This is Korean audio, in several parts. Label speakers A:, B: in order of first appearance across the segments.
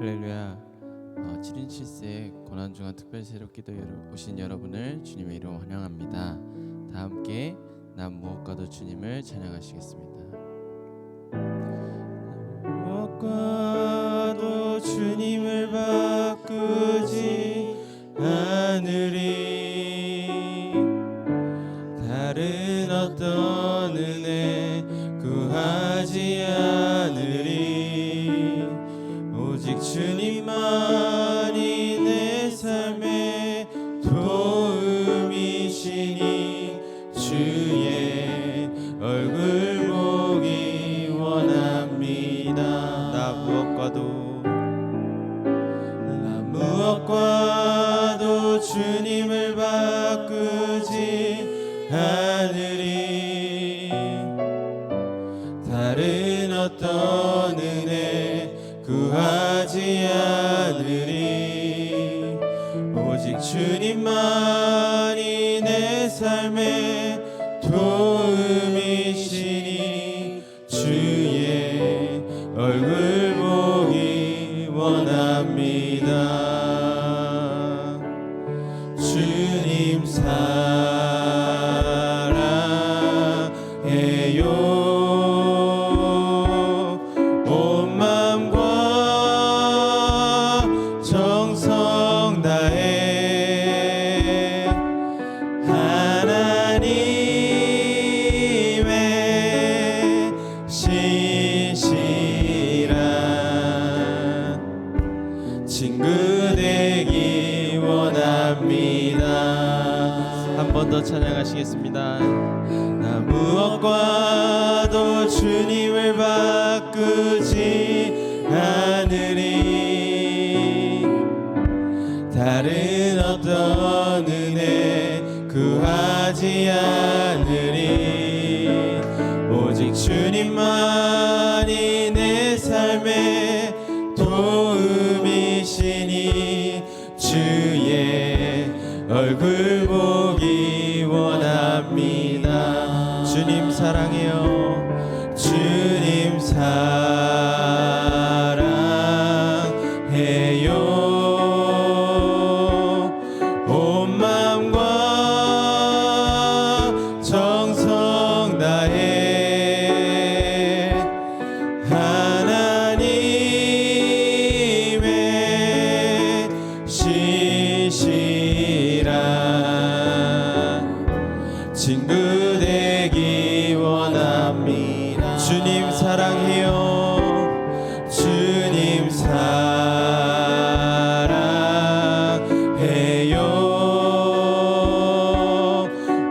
A: 할렐루야. 7인 7세 고난중한 특별 새롭기도에 오신 여러분을 주님의 이름으로 환영합니다. 다 함께 난 무엇과도 주님을 찬양하시겠습니다. 무엇과도 주님을 바꾸지 않으리. 다른 어떤 은혜 구하지 않으리. 오직 주님만이 내 삶의 도움이시니 주의 얼굴 보기 원합니다. 나 무엇과도 주님을 바꾸지 않으리. 다른 어떤 은혜 구하지 않으리. 오직 주님만이 내 삶의 도움이시니 주의 얼굴 보기 원합니다. 주님 사랑해요. 친구 되기 원합니다. 한 번 더 찬양하시겠습니다. 나 무엇과도 주님을 바꾸지 않으리. 다른 어떤 은혜 구하지 않으리. 오직 주님만이 내 삶의 도움이시니 주의 얼굴 보기 원합니다. 주님 사랑해요. 주님 사랑해요. 온 마음과 정성 다해 하나님의 신실한 친구 되기 원합니다. 주님 사랑해요. 주님 사랑해요.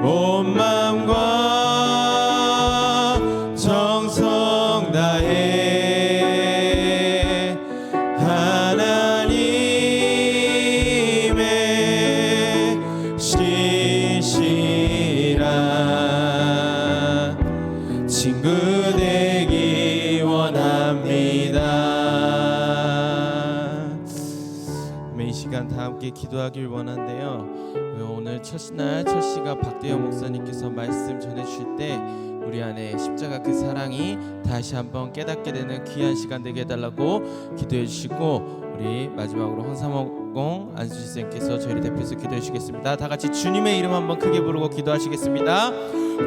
A: 온 마음과 정성 다해 하나님의 신실한 친구 되기 원합니다. 이 시간 다 함께 기도하길 원한데요. 오늘 첫날 첫 시간 박대영 목사님께서 말씀 전해주실 때 우리 안에 십자가 그 사랑이 다시 한번 깨닫게 되는 귀한 시간 되게 해달라고 기도해 주시고, 우리 마지막으로 헌사목공 안수지쌤께서 저희를 대표해서 기도해 주시겠습니다. 다 같이 주님의 이름 한번 크게 부르고 기도하시겠습니다.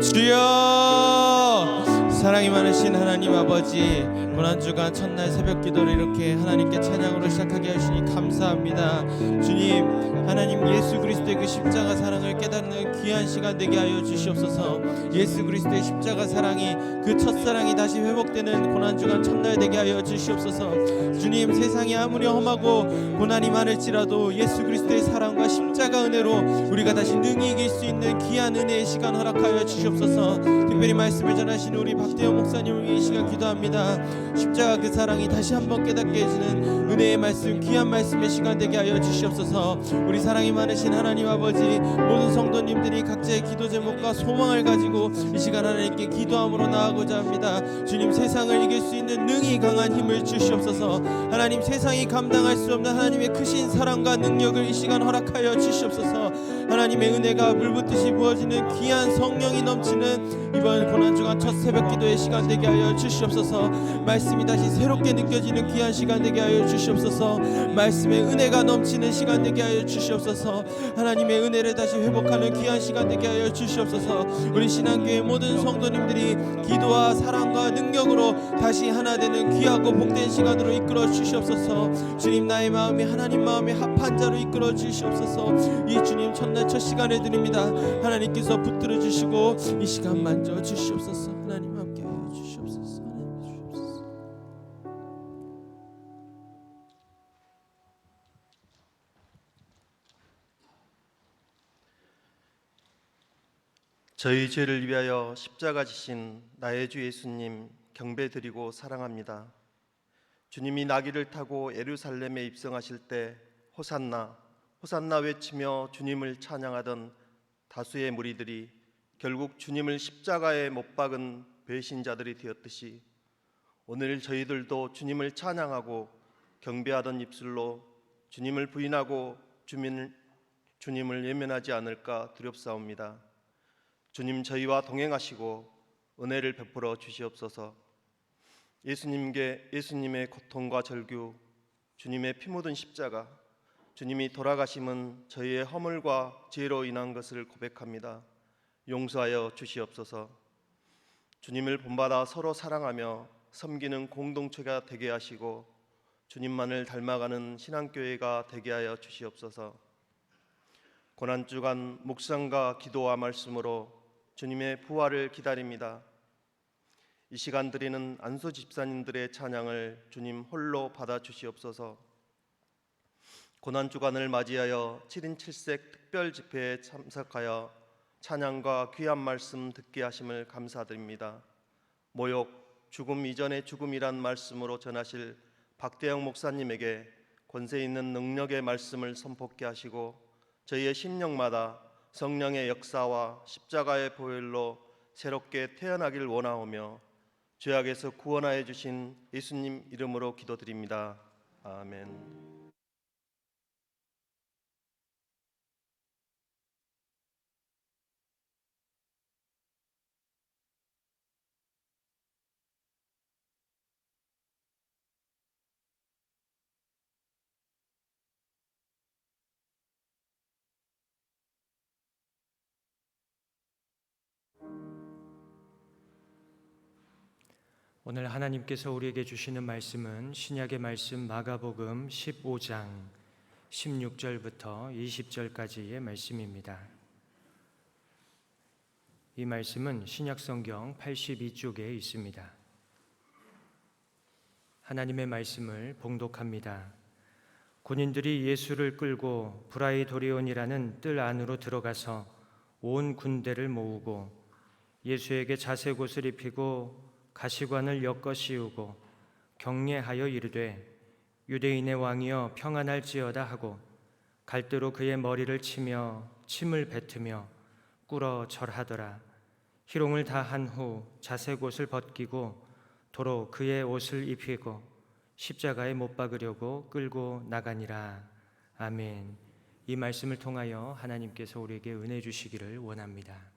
A: 주여! 사랑이 많으신 하나님 아버지, 고난주간 첫날 새벽 기도를 이렇게 하나님께 찬양으로 시작하게 하시니 감사합니다. 주님, 하나님 예수 그리스도의 그 십자가 사랑을 깨닫는 귀한 시간 되게 하여 주시옵소서. 예수 그리스도의 십자가 사랑이, 그 첫사랑이 다시 회복되는 고난주간 첫날 되게 하여 주시옵소서. 주님, 세상이 아무리 험하고 고난이 많을지라도 예수 그리스도의 사랑과 십자가 은혜로 우리가 다시 능히 이길 수 있는 귀한 은혜의 시간 허락하여 주시옵소서. 특별히 말씀을 전하시는 우리 박대영 목사님을 위해 이 시간 기도합니다. 십자가 그 사랑이 다시 한번 깨닫게 해주는 은혜의 말씀, 귀한 말씀의 시간 되게 하여 주시옵소서. 우리 사랑이 많으신 하나님 아버지, 모든 성도님들이 각자의 기도 제목과 소망을 가지고 이 시간 하나님께 기도함으로 나아가고자 합니다. 주님, 세상을 이길 수 있는 능히 강한 힘을 주시옵소서. 하나님, 세상이 감당할 수 없는 하나님의 크신 사랑과 능력을 이 시간 허락하여 주시옵소서. 하나님의 은혜가 물붓듯이 부어지는 귀한 성령이 넘치는 이번 고난주간 첫 새벽기도의 시간 되게 하여 주시옵소서. 말씀이 다시 새롭게 느껴지는 귀한 시간 되게 하여 주시옵소서. 말씀의 은혜가 넘치는 시간 되게 하여 주시옵소서. 하나님의 은혜를 다시 회복하는 귀한 시간 되게 하여 주시옵소서. 우리 신앙교회 모든 성도님들이 기도와 사랑과 능력으로 다시 하나 되는 귀하고 복된 시간으로 이끌어 주시옵소서. 주님, 나의 마음이 하나님 마음에 합한 자로 이끌어 주시옵소서. 이 주님 첫날 첫 시간에 드립니다. 하나님께서 붙들어 주시고 이 시간 만져 주시옵소서. 하나님 함께하여 주시옵소서. 하나님 주시옵소서.
B: 저희 죄를 위하여 십자가 지신 나의 주 예수님 경배드리고 사랑합니다. 주님이 나귀를 타고 예루살렘에 입성하실 때 호산나 호산나 외치며 주님을 찬양하던 다수의 무리들이 결국 주님을 십자가에 못 박은 배신자들이 되었듯이 오늘 저희들도 주님을 찬양하고 경배하던 입술로 주님을 부인하고 주님을 외면하지 않을까 두렵사옵니다. 주님, 저희와 동행하시고 은혜를 베풀어 주시옵소서. 예수님의 고통과 절규, 주님의 피 묻은 십자가, 주님이 돌아가심은 저희의 허물과 죄로 인한 것을 고백합니다. 용서하여 주시옵소서. 주님을 본받아 서로 사랑하며 섬기는 공동체가 되게 하시고 주님만을 닮아가는 신앙교회가 되게 하여 주시옵소서. 고난주간 묵상과 기도와 말씀으로 주님의 부활을 기다립니다. 이 시간 드리는 안수 집사님들의 찬양을 주님 홀로 받아 주시옵소서. 고난주간을 맞이하여 7인 7색 특별 집회에 참석하여 찬양과 귀한 말씀 듣게 하심을 감사드립니다. 모욕, 죽음 이전의 죽음이란 말씀으로 전하실 박대영 목사님에게 권세 있는 능력의 말씀을 선포케 하시고 저희의 심령마다 성령의 역사와 십자가의 보혈로 새롭게 태어나길 원하오며 죄악에서 구원하여 주신 예수님 이름으로 기도드립니다. 아멘.
C: 오늘 하나님께서 우리에게 주시는 말씀은 신약의 말씀 마가복음 15장 16절부터 20절까지의 말씀입니다. 이 말씀은 신약성경 82쪽에 있습니다. 하나님의 말씀을 봉독합니다. 군인들이 예수를 끌고 브라이도리온이라는 뜰 안으로 들어가서 온 군대를 모으고 예수에게 자색옷을 입히고 가시관을 엮어 씌우고 경례하여 이르되 유대인의 왕이여 평안할지어다 하고 갈대로 그의 머리를 치며 침을 뱉으며 꿇어 절하더라. 희롱을 다 한 후 자색옷을 벗기고 도로 그의 옷을 입히고 십자가에 못 박으려고 끌고 나가니라. 아멘. 이 말씀을 통하여 하나님께서 우리에게 은혜 주시기를 원합니다.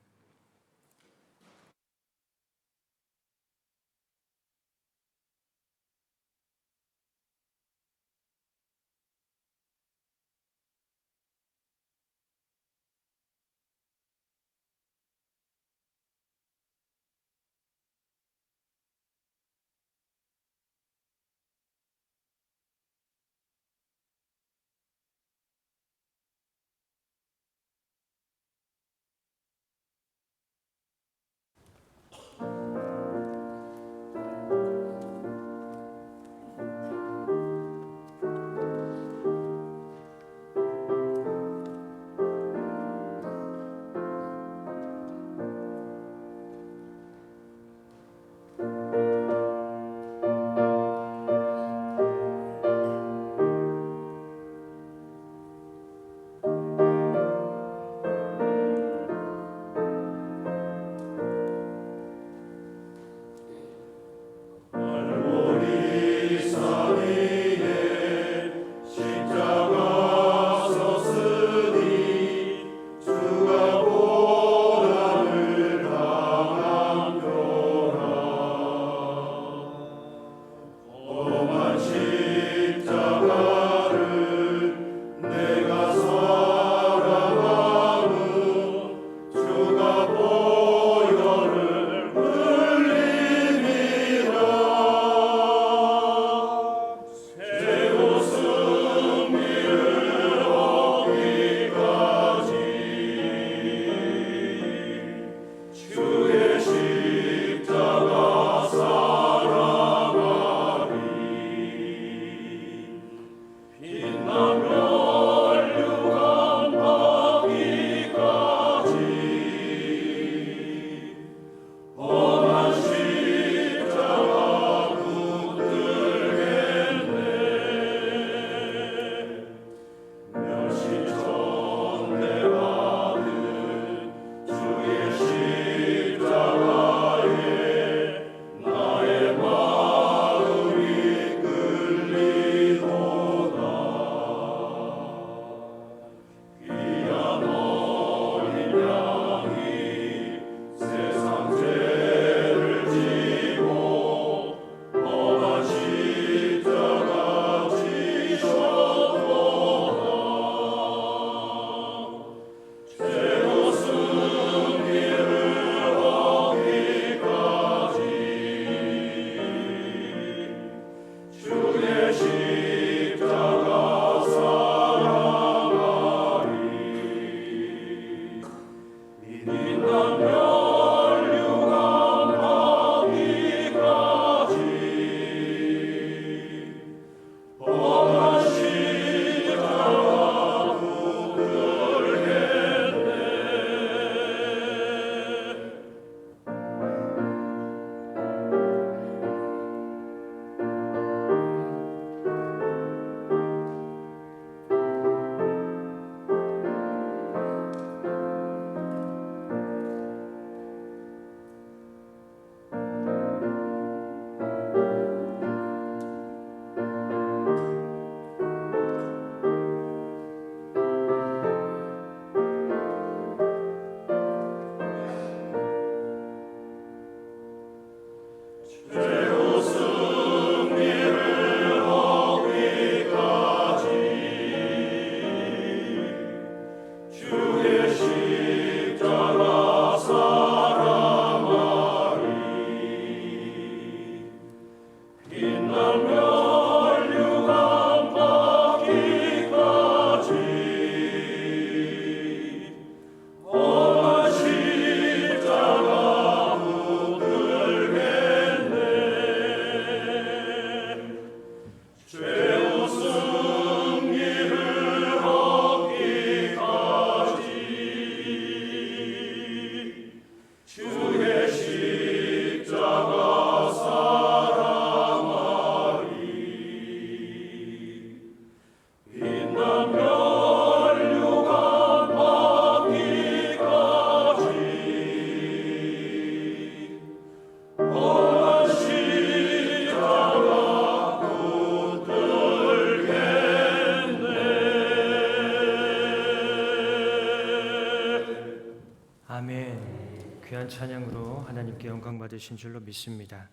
C: 귀한 찬양으로 하나님께 영광 받으신 줄로 믿습니다.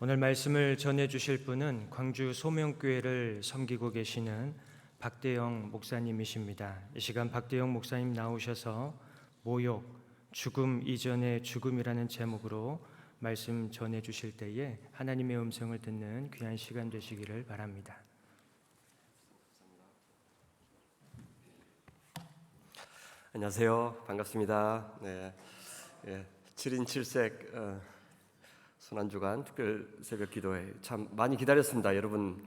C: 오늘 말씀을 전해 주실 분은 광주 소명교회를 섬기고 계시는 박대영 목사님이십니다. 이 시간 박대영 목사님 나오셔서 모욕, 죽음 이전의 죽음이라는 제목으로 말씀 전해 주실 때에 하나님의 음성을 듣는 귀한 시간 되시기를 바랍니다.
D: 안녕하세요. 반갑습니다. 네, 7인 7색 순환주간 특별 새벽 기도회 참 많이 기다렸습니다. 여러분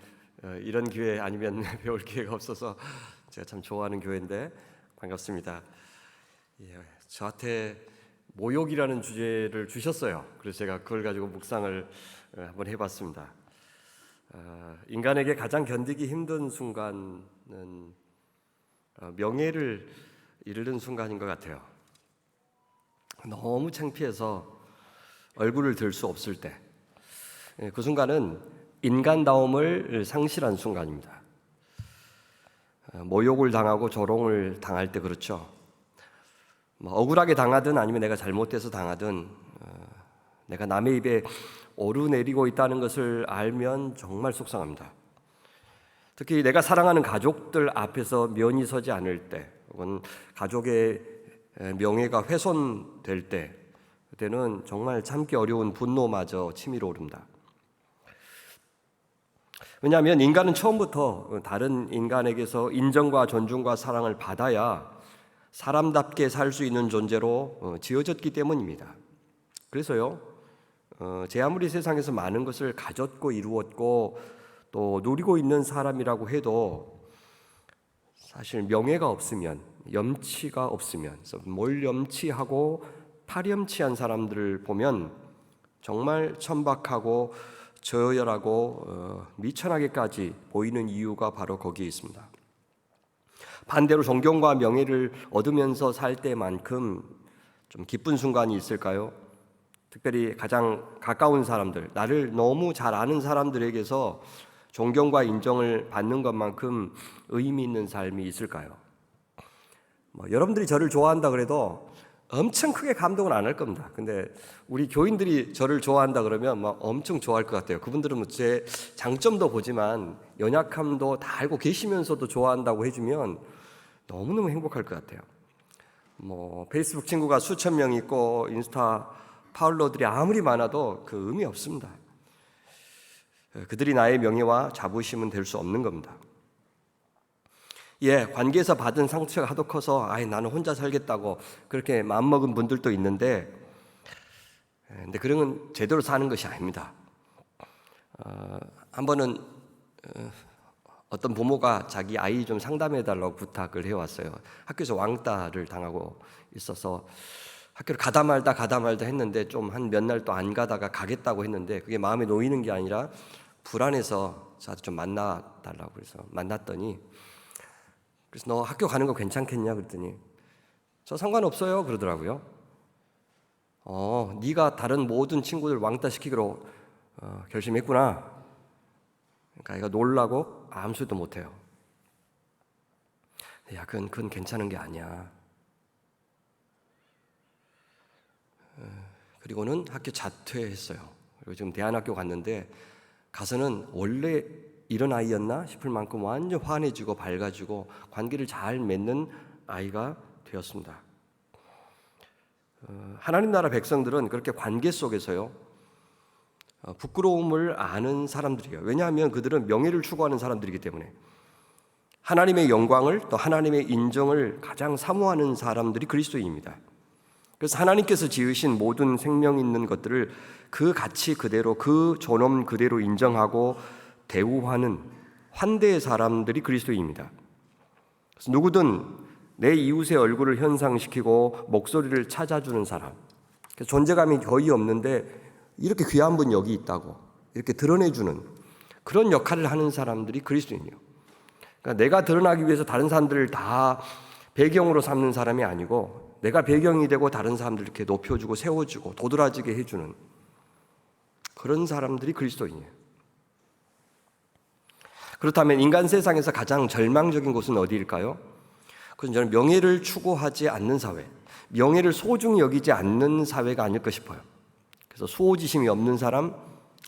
D: 이런 기회 아니면 배울 기회가 없어서 제가 참 좋아하는 교회인데 반갑습니다. 저한테 모욕이라는 주제를 주셨어요. 그래서 제가 그걸 가지고 묵상을 한번 해봤습니다. 인간에게 가장 견디기 힘든 순간은 명예를 이르는 순간인 것 같아요. 너무 창피해서 얼굴을 들 수 없을 때, 그 순간은 인간다움을 상실한 순간입니다. 모욕을 당하고 조롱을 당할 때 그렇죠. 억울하게 당하든 아니면 내가 잘못돼서 당하든 내가 남의 입에 오르내리고 있다는 것을 알면 정말 속상합니다. 특히 내가 사랑하는 가족들 앞에서 면이 서지 않을 때, 혹은 가족의 명예가 훼손될 때, 그때는 정말 참기 어려운 분노마저 치밀어 오릅니다. 왜냐하면 인간은 처음부터 다른 인간에게서 인정과 존중과 사랑을 받아야 사람답게 살 수 있는 존재로 지어졌기 때문입니다. 그래서요, 제 아무리 세상에서 많은 것을 가졌고 이루었고 또 누리고 있는 사람이라고 해도 사실 명예가 없으면, 염치가 없으면, 몰염치하고 파렴치한 사람들을 보면 정말 천박하고 저열하고 미천하게까지 보이는 이유가 바로 거기에 있습니다. 반대로 존경과 명예를 얻으면서 살 때만큼 좀 기쁜 순간이 있을까요? 특별히 가장 가까운 사람들, 나를 너무 잘 아는 사람들에게서 존경과 인정을 받는 것만큼 의미 있는 삶이 있을까요? 여러분들이 저를 좋아한다 그래도 엄청 크게 감동은 안 할 겁니다. 근데 우리 교인들이 저를 좋아한다 그러면 엄청 좋아할 것 같아요. 그분들은 제 장점도 보지만 연약함도 다 알고 계시면서도 좋아한다고 해주면 너무너무 행복할 것 같아요. 페이스북 친구가 수천 명 있고 인스타 팔로워들이 아무리 많아도 그 의미 없습니다. 그들이 나의 명예와 자부심은 될 수 없는 겁니다. 관계에서 받은 상처가 하도 커서 나는 혼자 살겠다고 그렇게 마음먹은 분들도 있는데, 근데 그런 건 제대로 사는 것이 아닙니다. 한 번은 어떤 부모가 자기 아이 좀 상담해달라고 부탁을 해왔어요. 학교에서 왕따를 당하고 있어서 학교를 가다 말다 했는데 좀 한 몇 날 또 안 가다가 가겠다고 했는데 그게 마음에 놓이는 게 아니라 불안해서 저한테 좀 만나달라고 그래서 만났더니, 그래서 너 학교 가는 거 괜찮겠냐 그랬더니 저 상관없어요 그러더라고요. 네가 다른 모든 친구들 왕따 시키기로 결심했구나. 그러니까 애가 놀라고 아무 소리도 못해요. 야, 그건 괜찮은 게 아니야. 그리고는 학교 자퇴했어요. 그리고 지금 대안학교 갔는데 가서는 원래 이런 아이였나 싶을 만큼 완전 환해지고 밝아지고 관계를 잘 맺는 아이가 되었습니다. 하나님 나라 백성들은 그렇게 관계 속에서요, 부끄러움을 아는 사람들이에요. 왜냐하면 그들은 명예를 추구하는 사람들이기 때문에 하나님의 영광을 또 하나님의 인정을 가장 사모하는 사람들이 그리스도인입니다. 그래서 하나님께서 지으신 모든 생명 있는 것들을 그 가치 그대로, 그 존엄 그대로 인정하고 대우하는 환대의 사람들이 그리스도인입니다. 그래서 누구든 내 이웃의 얼굴을 현상시키고 목소리를 찾아주는 사람, 존재감이 거의 없는데 이렇게 귀한 분 여기 있다고 이렇게 드러내주는 그런 역할을 하는 사람들이 그리스도인이에요. 그러니까 내가 드러나기 위해서 다른 사람들을 다 배경으로 삼는 사람이 아니고 내가 배경이 되고 다른 사람들을 이렇게 높여주고 세워주고 도드라지게 해주는 그런 사람들이 그리스도인이에요. 그렇다면 인간 세상에서 가장 절망적인 곳은 어디일까요? 그것은 저는 명예를 추구하지 않는 사회, 명예를 소중히 여기지 않는 사회가 아닐까 싶어요. 그래서 수호지심이 없는 사람,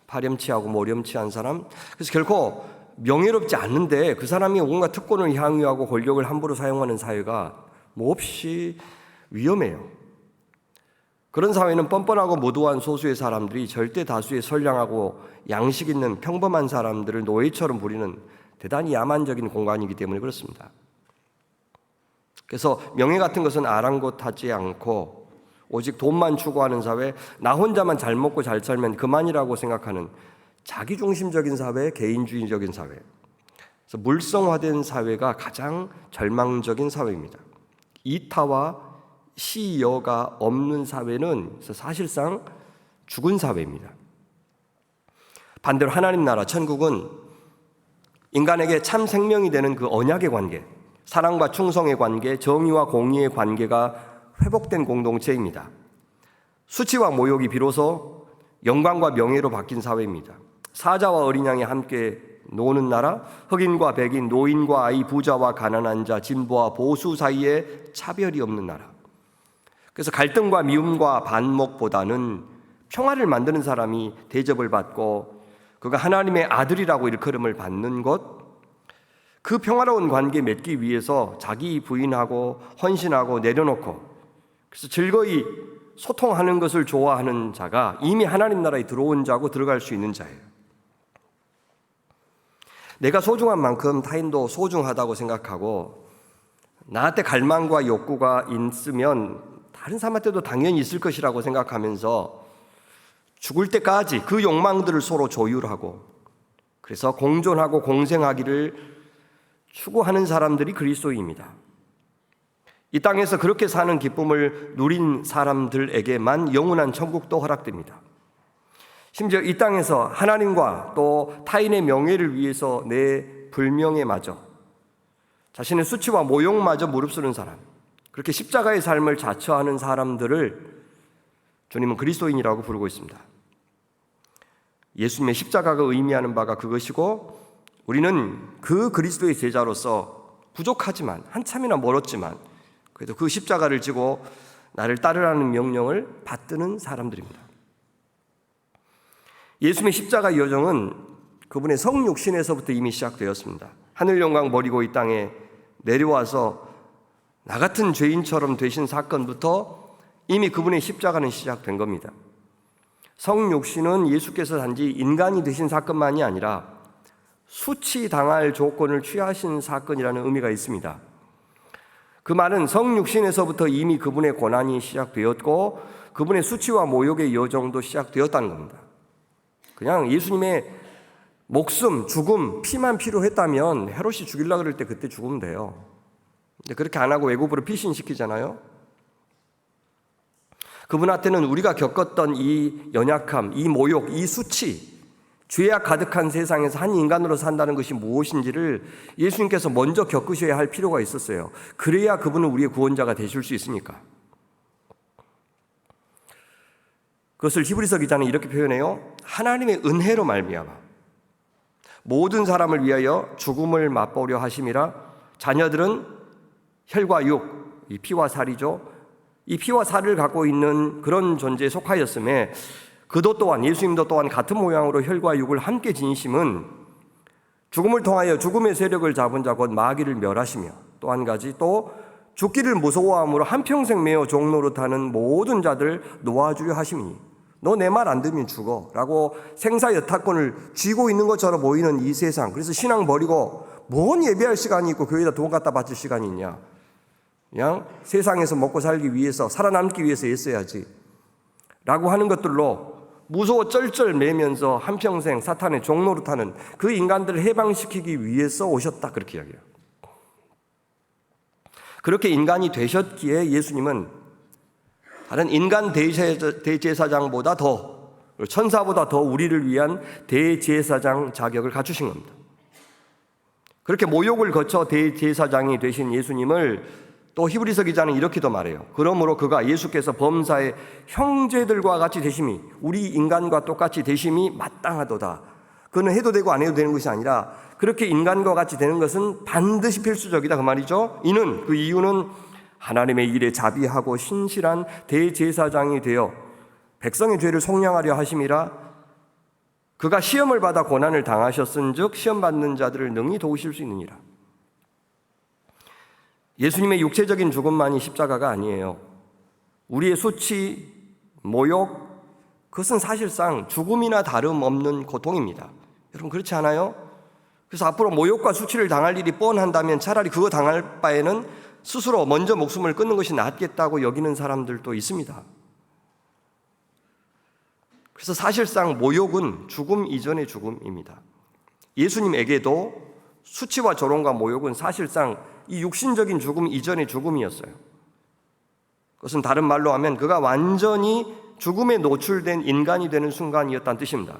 D: 파렴치하고 모렴치한 사람, 그래서 결코 명예롭지 않는데 그 사람이 온갖 특권을 향유하고 권력을 함부로 사용하는 사회가 몹시 위험해요. 그런 사회는 뻔뻔하고 무도한 소수의 사람들이 절대 다수의 선량하고 양식 있는 평범한 사람들을 노예처럼 부리는 대단히 야만적인 공간이기 때문에 그렇습니다. 그래서 명예 같은 것은 아랑곳하지 않고 오직 돈만 추구하는 사회, 나 혼자만 잘 먹고 잘 살면 그만이라고 생각하는 자기중심적인 사회, 개인주의적인 사회, 그래서 물성화된 사회가 가장 절망적인 사회입니다. 이타와 시여가 없는 사회는 사실상 죽은 사회입니다. 반대로 하나님 나라 천국은 인간에게 참 생명이 되는 그 언약의 관계, 사랑과 충성의 관계, 정의와 공의의 관계가 회복된 공동체입니다. 수치와 모욕이 비로소 영광과 명예로 바뀐 사회입니다. 사자와 어린 양이 함께 노는 나라, 흑인과 백인, 노인과 아이, 부자와 가난한 자, 진보와 보수 사이에 차별이 없는 나라. 그래서 갈등과 미움과 반목보다는 평화를 만드는 사람이 대접을 받고 그가 하나님의 아들이라고 일컬음을 받는 것, 그 평화로운 관계 맺기 위해서 자기 부인하고 헌신하고 내려놓고 그래서 즐거이 소통하는 것을 좋아하는 자가 이미 하나님 나라에 들어온 자고 들어갈 수 있는 자예요. 내가 소중한 만큼 타인도 소중하다고 생각하고 나한테 갈망과 욕구가 있으면 다른 사람한테도 당연히 있을 것이라고 생각하면서 죽을 때까지 그 욕망들을 서로 조율하고 그래서 공존하고 공생하기를 추구하는 사람들이 그리스도인입니다. 이 땅에서 그렇게 사는 기쁨을 누린 사람들에게만 영원한 천국도 허락됩니다. 심지어 이 땅에서 하나님과 또 타인의 명예를 위해서 내 불명예마저, 자신의 수치와 모욕마저 무릅쓰는 사람, 그렇게 십자가의 삶을 자처하는 사람들을 주님은 그리스도인이라고 부르고 있습니다. 예수님의 십자가가 의미하는 바가 그것이고 우리는 그 그리스도의 제자로서 부족하지만 한참이나 멀었지만 그래도 그 십자가를 지고 나를 따르라는 명령을 받드는 사람들입니다. 예수님의 십자가 여정은 그분의 성육신에서부터 이미 시작되었습니다. 하늘 영광 버리고 이 땅에 내려와서 나 같은 죄인처럼 되신 사건부터 이미 그분의 십자가는 시작된 겁니다. 성육신은 예수께서 단지 인간이 되신 사건만이 아니라 수치당할 조건을 취하신 사건이라는 의미가 있습니다. 그 말은 성육신에서부터 이미 그분의 고난이 시작되었고 그분의 수치와 모욕의 여정도 시작되었다는 겁니다. 그냥 예수님의 목숨, 죽음, 피만 필요했다면 헤롯이 죽이려고 그럴 때 그때 죽으면 돼요. 근데 그렇게 안 하고 외국으로 피신시키잖아요. 그분한테는 우리가 겪었던 이 연약함, 이 모욕, 이 수치, 죄악 가득한 세상에서 한 인간으로 산다는 것이 무엇인지를 예수님께서 먼저 겪으셔야 할 필요가 있었어요. 그래야 그분은 우리의 구원자가 되실 수 있으니까. 그것을 히브리서 기자는 이렇게 표현해요. 하나님의 은혜로 말미암아 모든 사람을 위하여 죽음을 맛보려 하심이라. 자녀들은 혈과 육, 이 피와 살이죠. 이 피와 살을 갖고 있는 그런 존재에 속하였음에 그도 또한 예수님도 또한 같은 모양으로 혈과 육을 함께 지니심은 죽음을 통하여 죽음의 세력을 잡은 자 곧 마귀를 멸하시며 또 한 가지 또 죽기를 무서워함으로 한평생 매어 종노릇하는 모든 자들 놓아주려 하심이니 너 내 말 안 듣으면 죽어 라고 생사여타권을 쥐고 있는 것처럼 보이는 이 세상. 그래서 신앙 버리고 뭔 예배할 시간이 있고 교회에다 돈 갖다 바칠 시간이 있냐. 그냥 세상에서 먹고 살기 위해서 살아남기 위해서 애써야지 라고 하는 것들로 무서워 쩔쩔 매면서 한평생 사탄의 종노릇하는 그 인간들을 해방시키기 위해서 오셨다 그렇게 이야기해요. 그렇게 인간이 되셨기에 예수님은 다른 인간 대제사장보다 더 천사보다 더 우리를 위한 대제사장 자격을 갖추신 겁니다. 그렇게 모욕을 거쳐 대제사장이 되신 예수님을 또 히브리서 기자는 이렇게도 말해요. 그러므로 그가 예수께서 범사의 형제들과 같이 되심이 우리 인간과 똑같이 되심이 마땅하도다. 그는 해도 되고 안 해도 되는 것이 아니라 그렇게 인간과 같이 되는 것은 반드시 필수적이다 그 말이죠. 그 이유는 하나님의 일에 자비하고 신실한 대제사장이 되어 백성의 죄를 속량하려 하심이라. 그가 시험을 받아 고난을 당하셨은즉 시험 받는 자들을 능히 도우실 수 있느니라. 예수님의 육체적인 죽음만이 십자가가 아니에요. 우리의 수치, 모욕, 그것은 사실상 죽음이나 다름없는 고통입니다. 여러분 그렇지 않아요? 그래서 앞으로 모욕과 수치를 당할 일이 뻔한다면 차라리 그거 당할 바에는 스스로 먼저 목숨을 끊는 것이 낫겠다고 여기는 사람들도 있습니다. 그래서 사실상 모욕은 죽음 이전의 죽음입니다. 예수님에게도 수치와 조롱과 모욕은 사실상 이 육신적인 죽음 이전의 죽음이었어요. 그것은 다른 말로 하면 그가 완전히 죽음에 노출된 인간이 되는 순간이었다는 뜻입니다.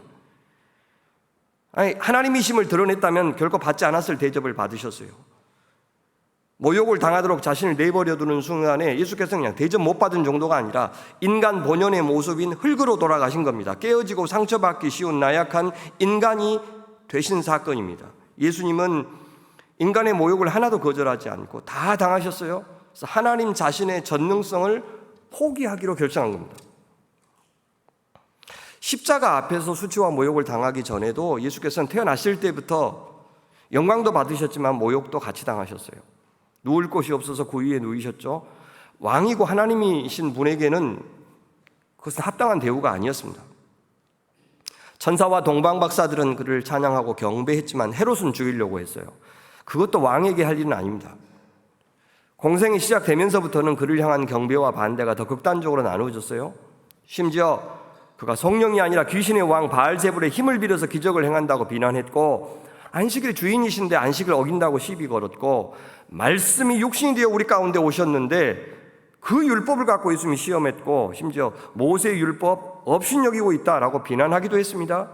D: 아니, 하나님이심을 드러냈다면 결코 받지 않았을 대접을 받으셨어요. 모욕을 당하도록 자신을 내버려 두는 순간에 예수께서 그냥 대접 못 받은 정도가 아니라 인간 본연의 모습인 흙으로 돌아가신 겁니다. 깨어지고 상처받기 쉬운 나약한 인간이 되신 사건입니다. 예수님은 인간의 모욕을 하나도 거절하지 않고 다 당하셨어요. 그래서 하나님 자신의 전능성을 포기하기로 결정한 겁니다. 십자가 앞에서 수치와 모욕을 당하기 전에도 예수께서는 태어나실 때부터 영광도 받으셨지만 모욕도 같이 당하셨어요. 누울 곳이 없어서 그 위에 누이셨죠. 왕이고 하나님이신 분에게는 그것은 합당한 대우가 아니었습니다. 천사와 동방박사들은 그를 찬양하고 경배했지만 헤롯은 죽이려고 했어요. 그것도 왕에게 할 일은 아닙니다. 공생이 시작되면서부터는 그를 향한 경배와 반대가 더 극단적으로 나누어졌어요. 심지어 그가 성령이 아니라 귀신의 왕 바알제불의 힘을 빌어서 기적을 행한다고 비난했고, 안식일 주인이신데 안식을 어긴다고 시비 걸었고, 말씀이 육신이 되어 우리 가운데 오셨는데 그 율법을 갖고 예수님이 시험했고, 심지어 모세의 율법 업신여기고 있다라고 비난하기도 했습니다.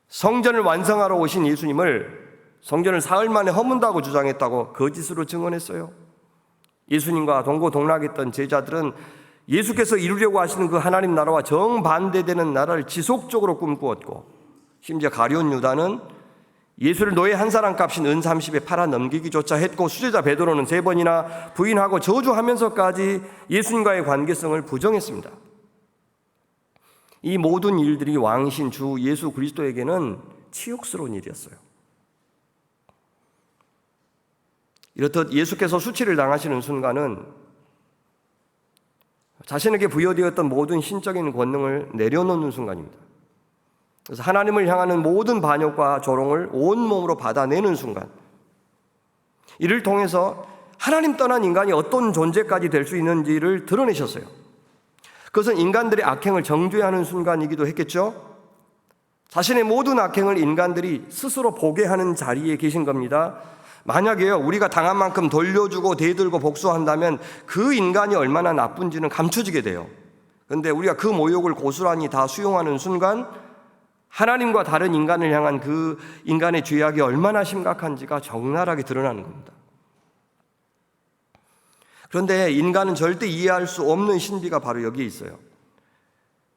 D: 성전을 완성하러 오신 예수님을 성전을 사흘 만에 허문다고 주장했다고 거짓으로 증언했어요. 예수님과 동고동락했던 제자들은 예수께서 이루려고 하시는 그 하나님 나라와 정반대되는 나라를 지속적으로 꿈꾸었고, 심지어 가룟 유다는 예수를 노예 한 사람 값인 은 30에 팔아 넘기기조차 했고, 수제자 베드로는 3번이나 부인하고 저주하면서까지 예수님과의 관계성을 부정했습니다. 이 모든 일들이 왕이신 주 예수 그리스도에게는 치욕스러운 일이었어요. 이렇듯 예수께서 수치를 당하시는 순간은 자신에게 부여되었던 모든 신적인 권능을 내려놓는 순간입니다. 그래서 하나님을 향하는 모든 반역과 조롱을 온몸으로 받아내는 순간, 이를 통해서 하나님 떠난 인간이 어떤 존재까지 될 수 있는지를 드러내셨어요. 그것은 인간들의 악행을 정죄하는 순간이기도 했겠죠. 자신의 모든 악행을 인간들이 스스로 보게 하는 자리에 계신 겁니다. 만약에요, 우리가 당한 만큼 돌려주고 대들고 복수한다면 그 인간이 얼마나 나쁜지는 감춰지게 돼요. 그런데 우리가 그 모욕을 고스란히 다 수용하는 순간 하나님과 다른 인간을 향한 그 인간의 죄악이 얼마나 심각한지가 적나라하게 드러나는 겁니다. 그런데 인간은 절대 이해할 수 없는 신비가 바로 여기에 있어요.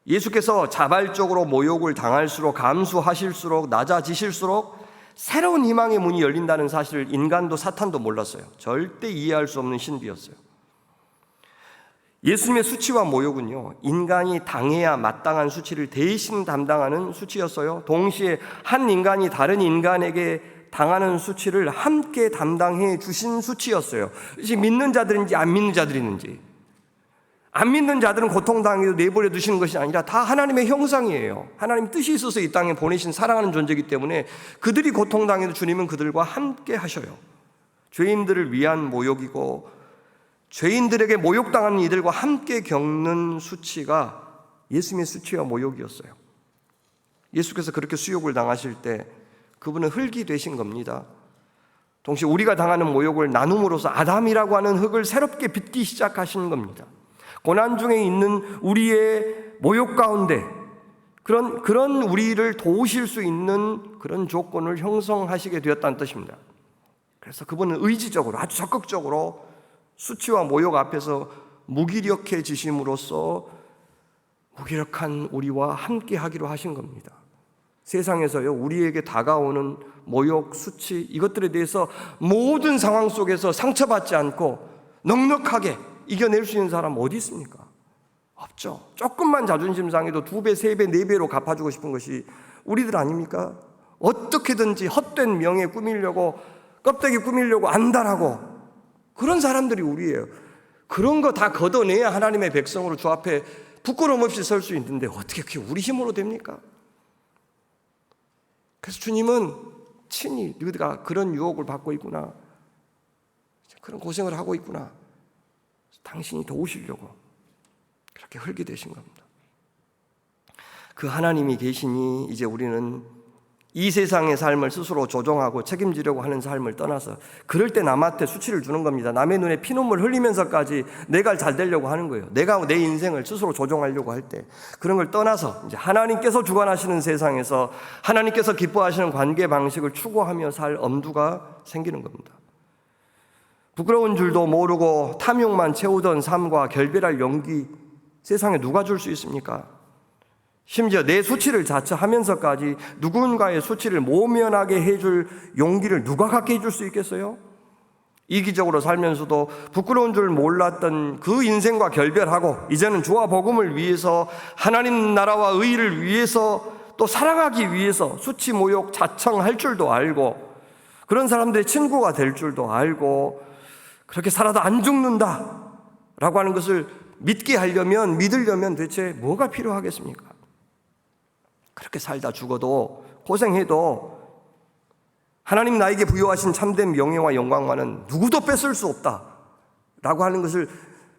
D: 예수께서 자발적으로 모욕을 당할수록, 감수하실수록, 낮아지실수록 새로운 희망의 문이 열린다는 사실을 인간도 사탄도 몰랐어요. 절대 이해할 수 없는 신비였어요. 예수님의 수치와 모욕은요, 인간이 당해야 마땅한 수치를 대신 담당하는 수치였어요. 동시에 한 인간이 다른 인간에게 당하는 수치를 함께 담당해 주신 수치였어요. 이제 믿는 자들인지 안 믿는 자들인지, 안 믿는 자들은 고통당해도 내버려 두시는 것이 아니라 다 하나님의 형상이에요. 하나님 뜻이 있어서 이 땅에 보내신 사랑하는 존재이기 때문에 그들이 고통당해도 주님은 그들과 함께 하셔요. 죄인들을 위한 모욕이고 죄인들에게 모욕당하는 이들과 함께 겪는 수치가 예수님의 수치와 모욕이었어요. 예수께서 그렇게 수욕을 당하실 때 그분은 흙이 되신 겁니다. 동시에 우리가 당하는 모욕을 나눔으로써 아담이라고 하는 흙을 새롭게 빚기 시작하신 겁니다. 고난 중에 있는 우리의 모욕 가운데 그런 우리를 도우실 수 있는 그런 조건을 형성하시게 되었다는 뜻입니다. 그래서 그분은 의지적으로, 아주 적극적으로 수치와 모욕 앞에서 무기력해지심으로써 무기력한 우리와 함께 하기로 하신 겁니다. 세상에서요, 우리에게 다가오는 모욕, 수치, 이것들에 대해서 모든 상황 속에서 상처받지 않고 넉넉하게 이겨낼 수 있는 사람 어디 있습니까? 없죠. 조금만 자존심 상해도 2배, 3배, 4배로 갚아주고 싶은 것이 우리들 아닙니까? 어떻게든지 헛된 명예 꾸미려고, 껍데기 꾸미려고 안달하고, 그런 사람들이 우리예요. 그런 거 다 걷어내야 하나님의 백성으로 주 앞에 부끄러움 없이 설 수 있는데 어떻게 그게 우리 힘으로 됩니까? 그래서 주님은 친히 너희가 그런 유혹을 받고 있구나, 그런 고생을 하고 있구나, 당신이 도우시려고 그렇게 흘게 되신 겁니다. 그 하나님이 계시니 이제 우리는 이 세상의 삶을 스스로 조종하고 책임지려고 하는 삶을 떠나서, 그럴 때 남한테 수치를 주는 겁니다. 남의 눈에 피눈물 흘리면서까지 내가 잘 되려고 하는 거예요. 내가 내 인생을 스스로 조종하려고 할 때, 그런 걸 떠나서 이제 하나님께서 주관하시는 세상에서 하나님께서 기뻐하시는 관계 방식을 추구하며 살 엄두가 생기는 겁니다. 부끄러운 줄도 모르고 탐욕만 채우던 삶과 결별할 용기, 세상에 누가 줄 수 있습니까? 심지어 내 수치를 자처하면서까지 누군가의 수치를 모면하게 해줄 용기를 누가 갖게 해줄 수 있겠어요? 이기적으로 살면서도 부끄러운 줄 몰랐던 그 인생과 결별하고 이제는 주와 복음을 위해서, 하나님 나라와 의의를 위해서, 또 사랑하기 위해서 수치, 모욕, 자청할 줄도 알고, 그런 사람들의 친구가 될 줄도 알고, 그렇게 살아도 안 죽는다 라고 하는 것을 믿으려면 대체 뭐가 필요하겠습니까? 그렇게 살다 죽어도, 고생해도 하나님 나에게 부여하신 참된 명예와 영광만은 누구도 뺏을 수 없다 라고 하는 것을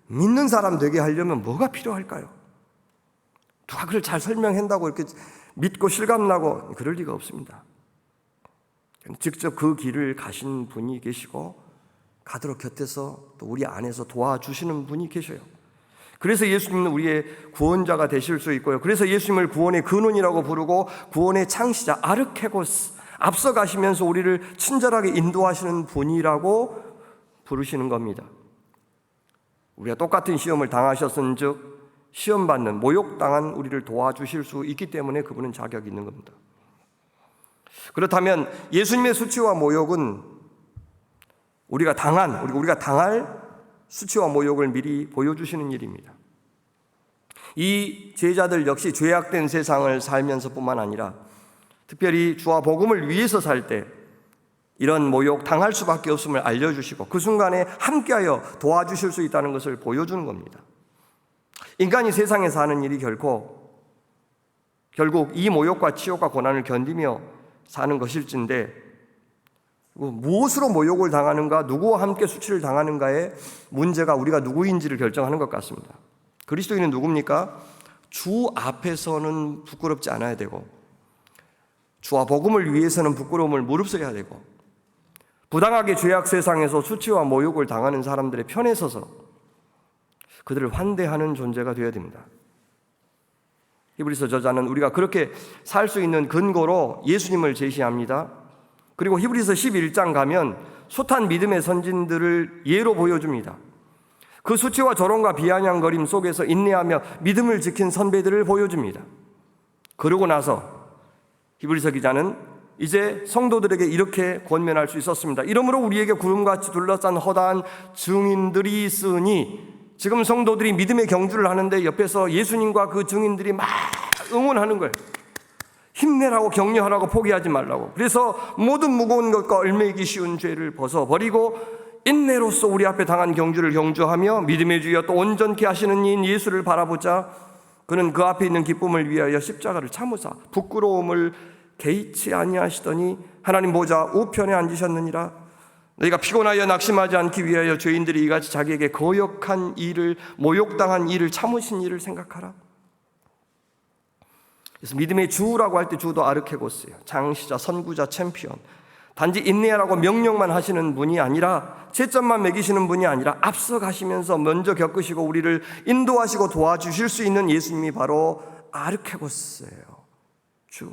D: 믿는 사람 되게 하려면 뭐가 필요할까요? 누가 그걸 잘 설명한다고 이렇게 믿고 실감나고 그럴 리가 없습니다. 직접 그 길을 가신 분이 계시고, 가도록 곁에서 또 우리 안에서 도와주시는 분이 계셔요. 그래서 예수님은 우리의 구원자가 되실 수 있고요. 그래서 예수님을 구원의 근원이라고 부르고, 구원의 창시자 아르케고스, 앞서가시면서 우리를 친절하게 인도하시는 분이라고 부르시는 겁니다. 우리가 똑같은 시험을 당하셨은즉 시험받는, 모욕당한 우리를 도와주실 수 있기 때문에 그분은 자격이 있는 겁니다. 그렇다면 예수님의 수치와 모욕은 우리가 당할 수치와 모욕을 미리 보여주시는 일입니다. 이 제자들 역시 죄악된 세상을 살면서뿐만 아니라 특별히 주와 복음을 위해서 살 때 이런 모욕 당할 수밖에 없음을 알려주시고, 그 순간에 함께하여 도와주실 수 있다는 것을 보여주는 겁니다. 인간이 세상에 사는 일이 결국 이 모욕과 치욕과 고난을 견디며 사는 것일진데, 무엇으로 모욕을 당하는가, 누구와 함께 수치를 당하는가의 문제가 우리가 누구인지를 결정하는 것 같습니다. 그리스도인은 누굽니까? 주 앞에서는 부끄럽지 않아야 되고, 주와 복음을 위해서는 부끄러움을 무릅쓰어야 되고, 부당하게 죄악 세상에서 수치와 모욕을 당하는 사람들의 편에 서서 그들을 환대하는 존재가 되어야 됩니다. 히브리서 저자는 우리가 그렇게 살 수 있는 근거로 예수님을 제시합니다. 그리고 히브리서 11장 가면 숱한 믿음의 선진들을 예로 보여줍니다. 그 수치와 조롱과 비아냥거림 속에서 인내하며 믿음을 지킨 선배들을 보여줍니다. 그러고 나서 히브리서 기자는 이제 성도들에게 이렇게 권면할 수 있었습니다. 이러므로 우리에게 구름같이 둘러싼 허다한 증인들이 있으니, 지금 성도들이 믿음의 경주를 하는데 옆에서 예수님과 그 증인들이 막 응원하는 거예요. 힘내라고, 격려하라고, 포기하지 말라고. 그래서 모든 무거운 것과 얽매이기 쉬운 죄를 벗어버리고 인내로써 우리 앞에 당한 경주를 경주하며 믿음의 주여 또 온전케 하시는 이인 예수를 바라보자. 그는 그 앞에 있는 기쁨을 위하여 십자가를 참으사 부끄러움을 개의치 아니하시더니 하나님 보좌 우편에 앉으셨느니라. 너희가 피곤하여 낙심하지 않기 위하여 죄인들이 이같이 자기에게 거역한 일을, 모욕당한 일을 참으신 일을 생각하라. 그래서 믿음의 주라고 할 때 주도 아르케고스예요. 장시자, 선구자, 챔피언. 단지 인내하라고 명령만 하시는 분이 아니라, 채점만 매기시는 분이 아니라 앞서 가시면서 먼저 겪으시고 우리를 인도하시고 도와주실 수 있는 예수님이 바로 아르케고스예요. 주.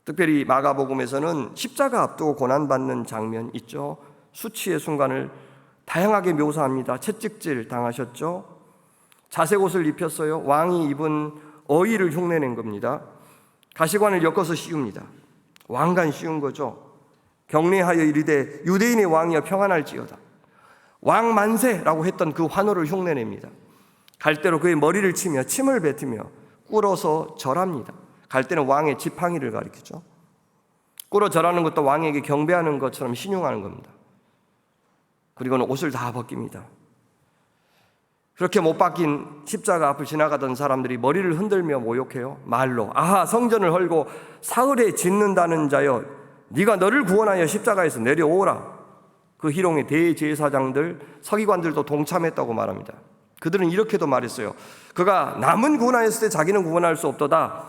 D: 특별히 마가복음에서는 십자가 앞두고 고난받는 장면 있죠. 수치의 순간을 다양하게 묘사합니다. 채찍질 당하셨죠. 자색 옷을 입혔어요. 왕이 입은 어의를 흉내낸 겁니다. 가시관을 엮어서 씌웁니다. 왕관 씌운 거죠. 경례하여 이르되 유대인의 왕이여 평안할지어다. 왕 만세라고 했던 그 환호를 흉내냅니다. 갈대로 그의 머리를 치며 침을 뱉으며 꿇어서 절합니다. 갈대는 왕의 지팡이를 가리키죠. 꿇어 절하는 것도 왕에게 경배하는 것처럼 신용하는 겁니다. 그리고는 옷을 다 벗깁니다. 그렇게 못 박힌 십자가 앞을 지나가던 사람들이 머리를 흔들며 모욕해요. 말로 아하 성전을 헐고 사흘에 짓는다는 자여 네가 너를 구원하여 십자가에서 내려오라. 그 희롱의 대제사장들 서기관들도 동참했다고 말합니다. 그들은 이렇게도 말했어요. 그가 남은 구원하였을 때 자기는 구원할 수 없도다.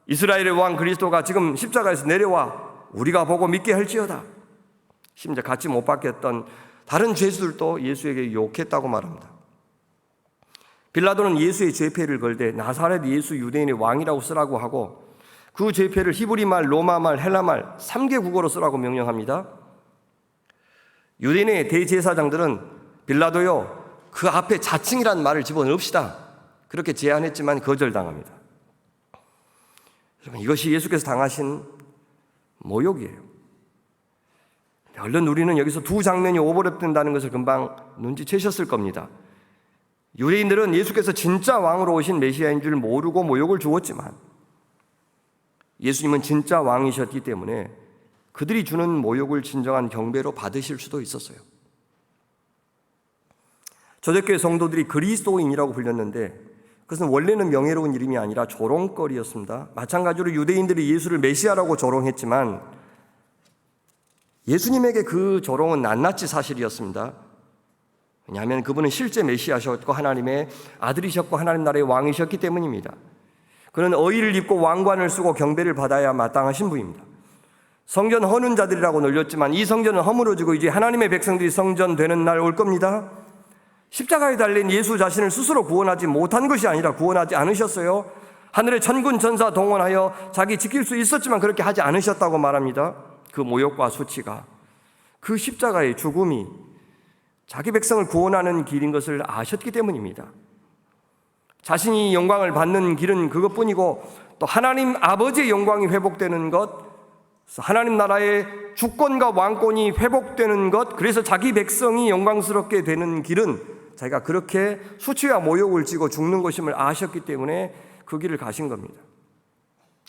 D: 이스라엘의 왕 그리스도가 지금 십자가에서 내려와 우리가 보고 믿게 할지어다. 심지어 같이 못 박혔던 다른 죄수들도 예수에게 욕했다고 말합니다. 빌라도는 예수의 죄패를 걸되 나사렛 예수 유대인의 왕이라고 쓰라고 하고 그 죄패를 히브리말, 로마말, 헬라말 3개 국어로 쓰라고 명령합니다. 유대인의 대제사장들은 빌라도요 그 앞에 자칭이란 말을 집어넣읍시다 그렇게 제안했지만 거절당합니다. 여러분 이것이 예수께서 당하신 모욕이에요. 얼른 우리는 여기서 두 장면이 오버랩된다는 것을 금방 눈치채셨을 겁니다. 유대인들은 예수께서 진짜 왕으로 오신 메시아인 줄 모르고 모욕을 주었지만 예수님은 진짜 왕이셨기 때문에 그들이 주는 모욕을 진정한 경배로 받으실 수도 있었어요. 초대교회 성도들이 그리스도인이라고 불렸는데 그것은 원래는 명예로운 이름이 아니라 조롱거리였습니다. 마찬가지로 유대인들이 예수를 메시아라고 조롱했지만 예수님에게 그 조롱은 낱낱이 사실이었습니다. 왜냐하면 그분은 실제 메시아셨고 하나님의 아들이셨고 하나님 나라의 왕이셨기 때문입니다. 그는 의의를 입고 왕관을 쓰고 경배를 받아야 마땅하신 분입니다. 성전 허는 자들이라고 놀렸지만 이 성전은 허물어지고 이제 하나님의 백성들이 성전 되는 날 올 겁니다. 십자가에 달린 예수 자신을 스스로 구원하지 못한 것이 아니라 구원하지 않으셨어요. 하늘의 천군 천사 동원하여 자기 지킬 수 있었지만 그렇게 하지 않으셨다고 말합니다. 그 모욕과 수치가 그 십자가의 죽음이 자기 백성을 구원하는 길인 것을 아셨기 때문입니다. 자신이 영광을 받는 길은 그것뿐이고 또 하나님 아버지의 영광이 회복되는 것, 하나님 나라의 주권과 왕권이 회복되는 것, 그래서 자기 백성이 영광스럽게 되는 길은 자기가 그렇게 수치와 모욕을 지고 죽는 것임을 아셨기 때문에 그 길을 가신 겁니다.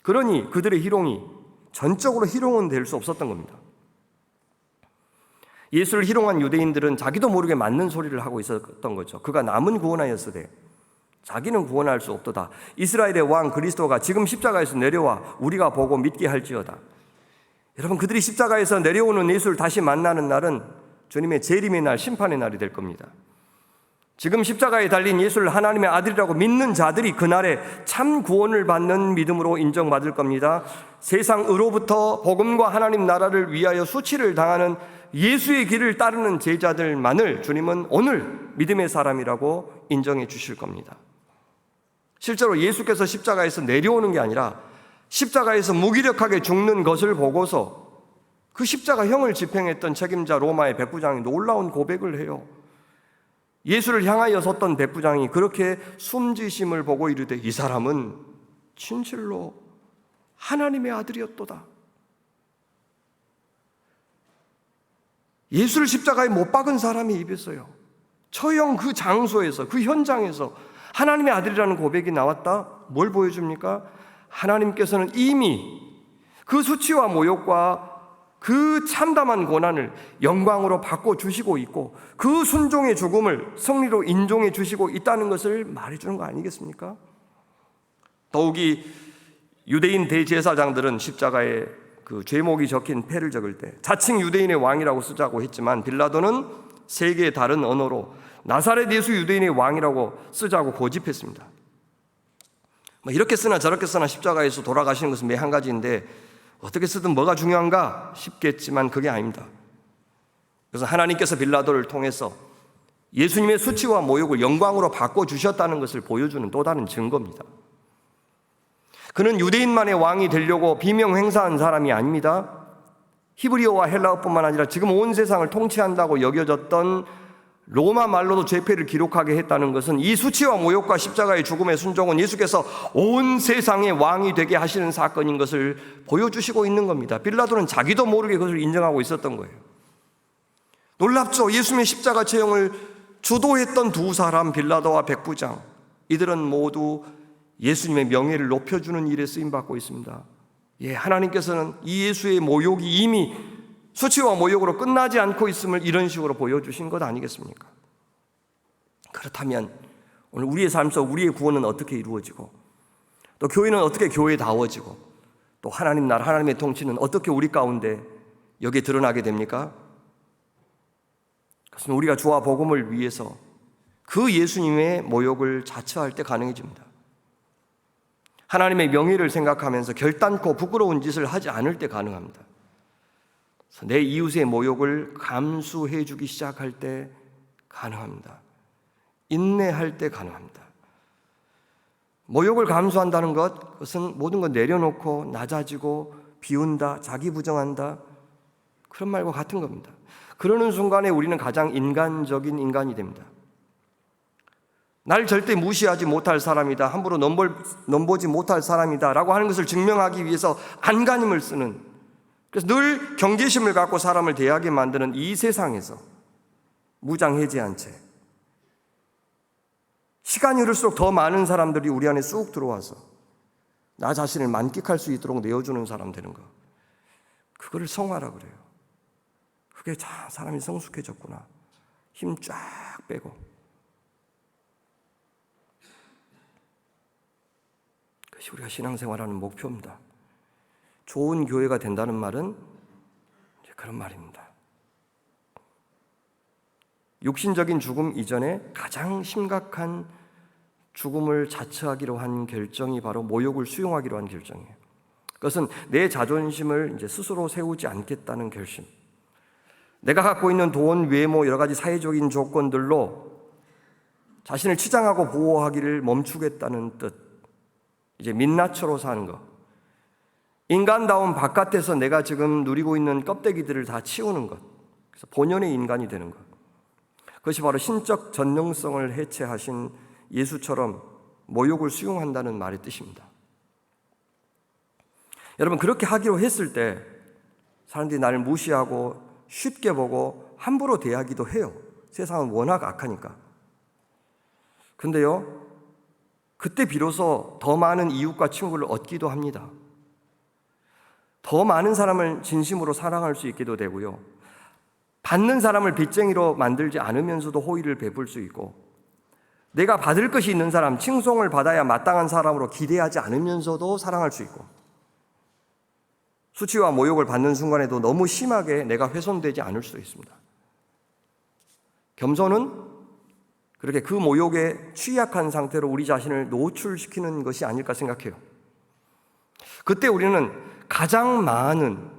D: 그러니 그들의 희롱이 전적으로 희롱은 될 수 없었던 겁니다. 예수를 희롱한 유대인들은 자기도 모르게 맞는 소리를 하고 있었던 거죠. 그가 남은 구원하였으되 자기는 구원할 수 없도다. 이스라엘의 왕 그리스도가 지금 십자가에서 내려와 우리가 보고 믿게 할지어다. 여러분 그들이 십자가에서 내려오는 예수를 다시 만나는 날은 주님의 재림의 날, 심판의 날이 될 겁니다. 지금 십자가에 달린 예수를 하나님의 아들이라고 믿는 자들이 그날에 참 구원을 받는 믿음으로 인정받을 겁니다. 세상으로부터 복음과 하나님 나라를 위하여 수치를 당하는 예수의 길을 따르는 제자들만을 주님은 오늘 믿음의 사람이라고 인정해 주실 겁니다. 실제로 예수께서 십자가에서 내려오는 게 아니라 십자가에서 무기력하게 죽는 것을 보고서 그 십자가형을 집행했던 책임자 로마의 백부장이 놀라운 고백을 해요. 예수를 향하여 섰던 백부장이 그렇게 숨지심을 보고 이르되 이 사람은 진실로 하나님의 아들이었도다. 예수를 십자가에 못 박은 사람이 입었어요. 처형 그 장소에서 그 현장에서 하나님의 아들이라는 고백이 나왔다. 뭘 보여줍니까? 하나님께서는 이미 그 수치와 모욕과 그 참담한 고난을 영광으로 바꿔주시고 있고 그 순종의 죽음을 승리로 인정해 주시고 있다는 것을 말해주는 거 아니겠습니까? 더욱이 유대인 대제사장들은 십자가에 그 죄목이 적힌 패를 적을 때 자칭 유대인의 왕이라고 쓰자고 했지만 빌라도는 세 개의 다른 언어로 나사렛 예수 유대인의 왕이라고 쓰자고 고집했습니다. 이렇게 쓰나 저렇게 쓰나 십자가에서 돌아가시는 것은 매 한 가지인데 어떻게 쓰든 뭐가 중요한가 싶겠지만 그게 아닙니다. 그래서 하나님께서 빌라도를 통해서 예수님의 수치와 모욕을 영광으로 바꿔주셨다는 것을 보여주는 또 다른 증거입니다. 그는 유대인만의 왕이 되려고 비명 행사한 사람이 아닙니다. 히브리어와 헬라어뿐만 아니라 지금 온 세상을 통치한다고 여겨졌던 로마 말로도 죄패를 기록하게 했다는 것은 이 수치와 모욕과 십자가의 죽음의 순종은 예수께서 온 세상의 왕이 되게 하시는 사건인 것을 보여주시고 있는 겁니다. 빌라도는 자기도 모르게 그것을 인정하고 있었던 거예요. 놀랍죠? 예수님의 십자가 체형을 주도했던 두 사람, 빌라도와 백부장, 이들은 모두 예수님의 명예를 높여주는 일에 쓰임받고 있습니다. 하나님께서는 이 예수의 모욕이 이미 수치와 모욕으로 끝나지 않고 있음을 이런 식으로 보여주신 것 아니겠습니까? 그렇다면 오늘 우리의 삶 속 우리의 구원은 어떻게 이루어지고, 또 교회는 어떻게 교회다워지고, 또 하나님 나라 하나님의 통치는 어떻게 우리 가운데 여기에 드러나게 됩니까? 그것은 우리가 주와 복음을 위해서 그 예수님의 모욕을 자처할 때 가능해집니다. 하나님의 명예를 생각하면서 결단코 부끄러운 짓을 하지 않을 때 가능합니다. 내 이웃의 모욕을 감수해 주기 시작할 때 가능합니다. 인내할 때 가능합니다. 모욕을 감수한다는 것, 그것은 모든 것 내려놓고 낮아지고 비운다, 자기 부정한다, 그런 말과 같은 겁니다. 그러는 순간에 우리는 가장 인간적인 인간이 됩니다. 날 절대 무시하지 못할 사람이다, 함부로 넘보지 못할 사람이다 라고 하는 것을 증명하기 위해서 안간힘을 쓰는, 그래서 늘 경계심을 갖고 사람을 대하게 만드는 이 세상에서 무장해제한 채 시간이 흐를수록 더 많은 사람들이 우리 안에 쑥 들어와서 나 자신을 만끽할 수 있도록 내어주는 사람 되는 거, 그거를 성화라 그래요. 그게 참 사람이 성숙해졌구나, 힘 쫙 빼고. 그것이 우리가 신앙생활하는 목표입니다. 좋은 교회가 된다는 말은 그런 말입니다. 육신적인 죽음 이전에 가장 심각한 죽음을 자처하기로 한 결정이 바로 모욕을 수용하기로 한 결정이에요. 그것은 내 자존심을 이제 스스로 세우지 않겠다는 결심, 내가 갖고 있는 돈, 외모, 여러 가지 사회적인 조건들로 자신을 치장하고 보호하기를 멈추겠다는 뜻, 이제 민낯으로 사는 것, 인간다운 바깥에서 내가 지금 누리고 있는 껍데기들을 다 치우는 것, 그래서 본연의 인간이 되는 것, 그것이 바로 신적 전능성을 해체하신 예수처럼 모욕을 수용한다는 말의 뜻입니다. 여러분, 그렇게 하기로 했을 때 사람들이 나를 무시하고 쉽게 보고 함부로 대하기도 해요. 세상은 워낙 악하니까. 근데요, 그때 비로소 더 많은 이웃과 친구를 얻기도 합니다. 더 많은 사람을 진심으로 사랑할 수 있기도 되고요, 받는 사람을 빚쟁이로 만들지 않으면서도 호의를 베풀 수 있고, 내가 받을 것이 있는 사람, 칭송을 받아야 마땅한 사람으로 기대하지 않으면서도 사랑할 수 있고, 수치와 모욕을 받는 순간에도 너무 심하게 내가 훼손되지 않을 수도 있습니다. 겸손은 그렇게 그 모욕에 취약한 상태로 우리 자신을 노출시키는 것이 아닐까 생각해요. 그때 우리는 가장 많은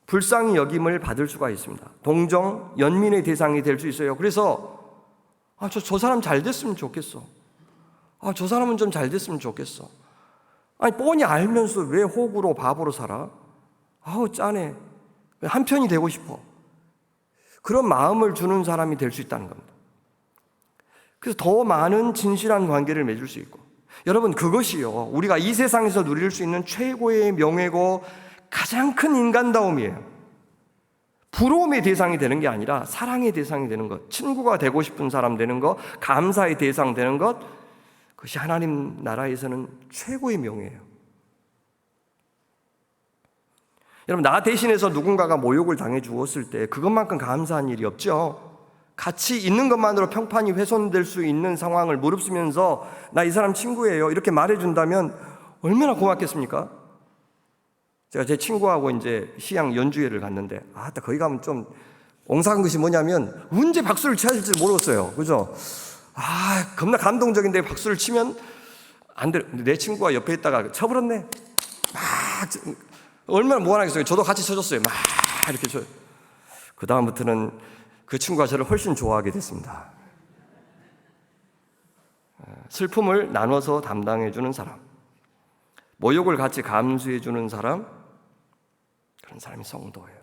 D: 불쌍히 여김을 받을 수가 있습니다. 동정, 연민의 대상이 될 수 있어요. 그래서 저 사람 잘 됐으면 좋겠어. 저 사람은 좀 잘 됐으면 좋겠어. 아니, 뻔히 알면서 왜 호구로 바보로 살아? 아우, 짠해. 한편이 되고 싶어. 그런 마음을 주는 사람이 될 수 있다는 겁니다. 그래서 더 많은 진실한 관계를 맺을 수 있고, 여러분, 그것이요, 우리가 이 세상에서 누릴 수 있는 최고의 명예고 가장 큰 인간다움이에요. 부러움의 대상이 되는 게 아니라 사랑의 대상이 되는 것, 친구가 되고 싶은 사람 되는 것, 감사의 대상 되는 것, 그것이 하나님 나라에서는 최고의 명예예요. 여러분, 나 대신해서 누군가가 모욕을 당해 주었을 때 그것만큼 감사한 일이 없죠. 같이 있는 것만으로 평판이 훼손될 수 있는 상황을 무릅쓰면서 나 이 사람 친구예요 이렇게 말해준다면 얼마나 고맙겠습니까? 제가 제 친구하고 이제 시향 연주회를 갔는데, 거기 가면 좀 옹사한 것이 뭐냐면 언제 박수를 쳐야 될지 모르겠어요. 그죠? 겁나 감동적인데 박수를 치면 안 돼. 내 친구가 옆에 있다가 쳐버렸네. 얼마나 무한하겠어요. 저도 같이 쳐줬어요. 막 이렇게 쳐요. 그 다음부터는 그 친구가 저를 훨씬 좋아하게 됐습니다. 슬픔을 나눠서 담당해주는 사람, 모욕을 같이 감수해주는 사람, 그런 사람이 성도예요.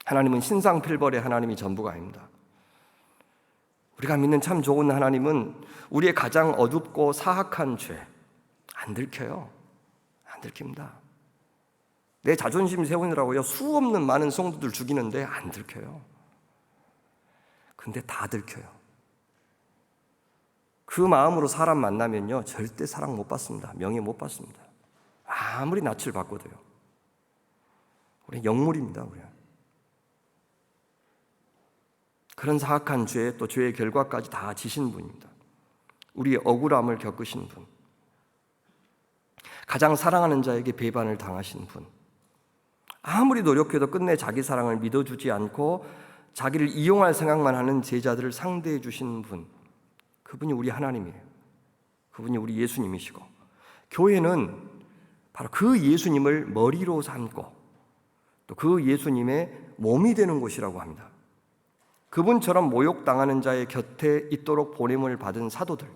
D: 하나님은 신상필벌의 하나님이 전부가 아닙니다. 우리가 믿는 참 좋은 하나님은 우리의 가장 어둡고 사악한 죄 안 들켜요. 안 들킵니다. 내 자존심 세우느라고요 수 없는 많은 성도들 죽이는데 안 들켜요. 근데 다 들켜요. 그 마음으로 사람 만나면요 절대 사랑 못 받습니다. 명예 못 받습니다. 아무리 낯을 바꿔도요. 우리 영물입니다. 우리는. 그런 사악한 죄, 또 죄의 결과까지 다 지신 분입니다. 우리의 억울함을 겪으신 분, 가장 사랑하는 자에게 배반을 당하신 분, 아무리 노력해도 끝내 자기 사랑을 믿어주지 않고 자기를 이용할 생각만 하는 제자들을 상대해 주신 분, 그분이 우리 하나님이에요. 그분이 우리 예수님이시고, 교회는 바로 그 예수님을 머리로 삼고 또 그 예수님의 몸이 되는 곳이라고 합니다. 그분처럼 모욕당하는 자의 곁에 있도록 보냄을 받은 사도들,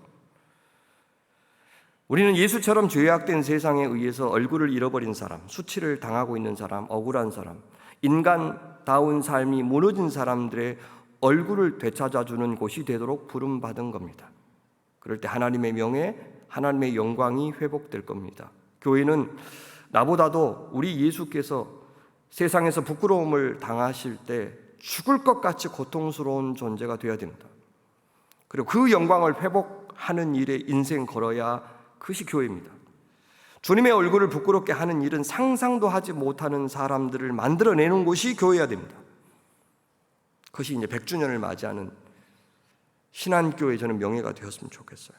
D: 우리는 예수처럼 죄악된 세상에 의해서 얼굴을 잃어버린 사람, 수치를 당하고 있는 사람, 억울한 사람, 인간다운 삶이 무너진 사람들의 얼굴을 되찾아주는 곳이 되도록 부름받은 겁니다. 그럴 때 하나님의 명예, 하나님의 영광이 회복될 겁니다. 교회는 나보다도 우리 예수께서 세상에서 부끄러움을 당하실 때 죽을 것 같이 고통스러운 존재가 되어야 됩니다. 그리고 그 영광을 회복하는 일에 인생 걸어야 그것이 교회입니다. 주님의 얼굴을 부끄럽게 하는 일은 상상도 하지 못하는 사람들을 만들어내는 곳이 교회여야 됩니다. 그것이 이제 100주년을 맞이하는 신한교회 저는 명예가 되었으면 좋겠어요.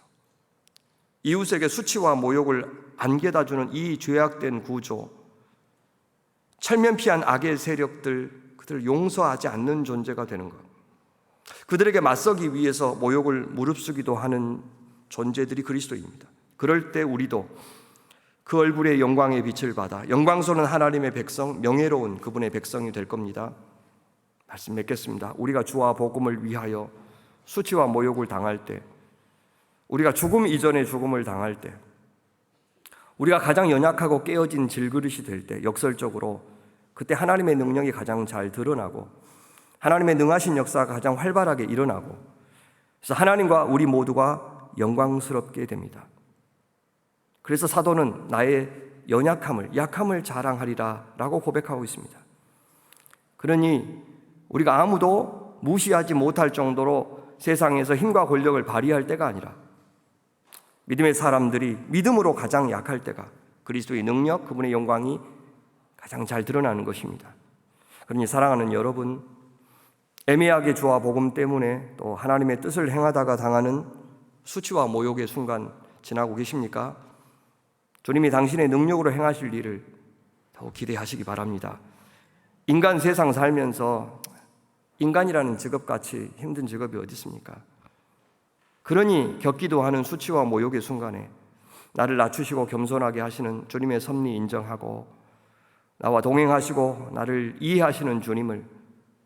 D: 이웃에게 수치와 모욕을 안겨다주는 이 죄악된 구조, 철면피한 악의 세력들, 그들을 용서하지 않는 존재가 되는 것, 그들에게 맞서기 위해서 모욕을 무릅쓰기도 하는 존재들이 그리스도입니다. 그럴 때 우리도 그 얼굴의 영광의 빛을 받아 영광스러운 하나님의 백성, 명예로운 그분의 백성이 될 겁니다. 말씀 맺겠습니다. 우리가 주와 복음을 위하여 수치와 모욕을 당할 때, 우리가 죽음 이전의 죽음을 당할 때, 우리가 가장 연약하고 깨어진 질그릇이 될 때, 역설적으로 그때 하나님의 능력이 가장 잘 드러나고 하나님의 능하신 역사가 가장 활발하게 일어나고, 그래서 하나님과 우리 모두가 영광스럽게 됩니다. 그래서 사도는 나의 연약함을, 약함을 자랑하리라 라고 고백하고 있습니다. 그러니 우리가 아무도 무시하지 못할 정도로 세상에서 힘과 권력을 발휘할 때가 아니라 믿음의 사람들이 믿음으로 가장 약할 때가 그리스도의 능력, 그분의 영광이 가장 잘 드러나는 것입니다. 그러니 사랑하는 여러분, 애매하게 주와 복음 때문에 또 하나님의 뜻을 행하다가 당하는 수치와 모욕의 순간 지나고 계십니까? 주님이 당신의 능력으로 행하실 일을 더욱 기대하시기 바랍니다. 인간 세상 살면서 인간이라는 직업같이 힘든 직업이 어디 있습니까? 그러니 겪기도 하는 수치와 모욕의 순간에 나를 낮추시고 겸손하게 하시는 주님의 섭리 인정하고 나와 동행하시고 나를 이해하시는 주님을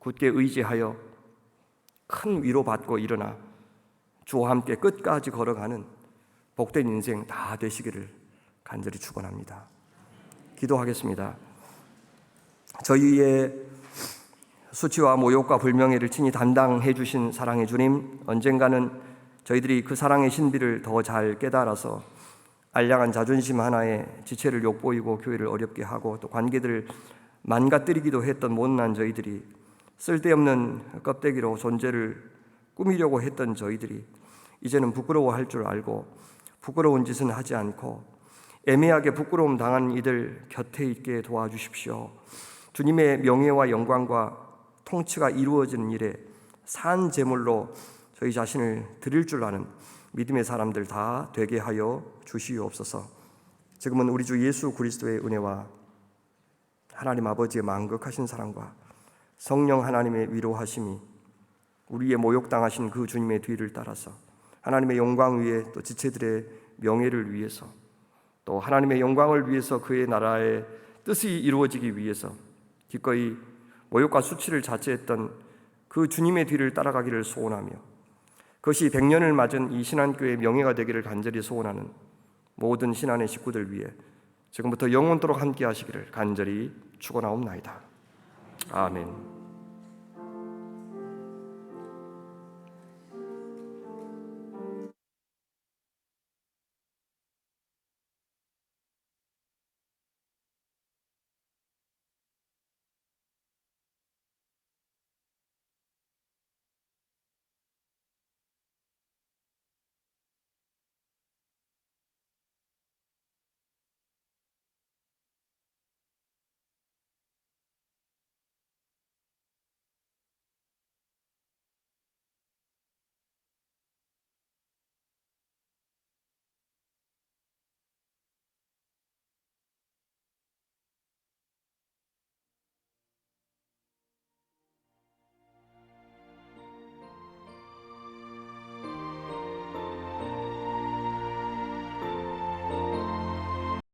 D: 굳게 의지하여 큰 위로받고 일어나 주와 함께 끝까지 걸어가는 복된 인생 다 되시기를 간절히 축원합니다. 기도하겠습니다. 저희의 수치와 모욕과 불명예를 친히 담당해 주신 사랑의 주님, 언젠가는 저희들이 그 사랑의 신비를 더 잘 깨달아서 알량한 자존심 하나에 지체를 욕보이고 교회를 어렵게 하고 또 관계들을 망가뜨리기도 했던 못난 저희들이, 쓸데없는 껍데기로 존재를 꾸미려고 했던 저희들이 이제는 부끄러워할 줄 알고 부끄러운 짓은 하지 않고 애매하게 부끄러움 당한 이들 곁에 있게 도와주십시오. 주님의 명예와 영광과 통치가 이루어지는 일에 산 제물로 저희 자신을 드릴 줄 아는 믿음의 사람들 다 되게 하여 주시옵소서. 지금은 우리 주 예수 그리스도의 은혜와 하나님 아버지의 만극하신 사랑과 성령 하나님의 위로하심이 우리의 모욕당하신 그 주님의 뒤를 따라서 하나님의 영광 위에 또 지체들의 명예를 위해서 또 하나님의 영광을 위해서 그의 나라의 뜻이 이루어지기 위해서 기꺼이 모욕과 수치를 자제했던 그 주님의 뒤를 따라가기를 소원하며 그것이 100년을 맞은 이 신한교회의 명예가 되기를 간절히 소원하는 모든 신한의 식구들 위해 지금부터 영원토록 함께 하시기를 간절히 축원하옵나이다. 아멘.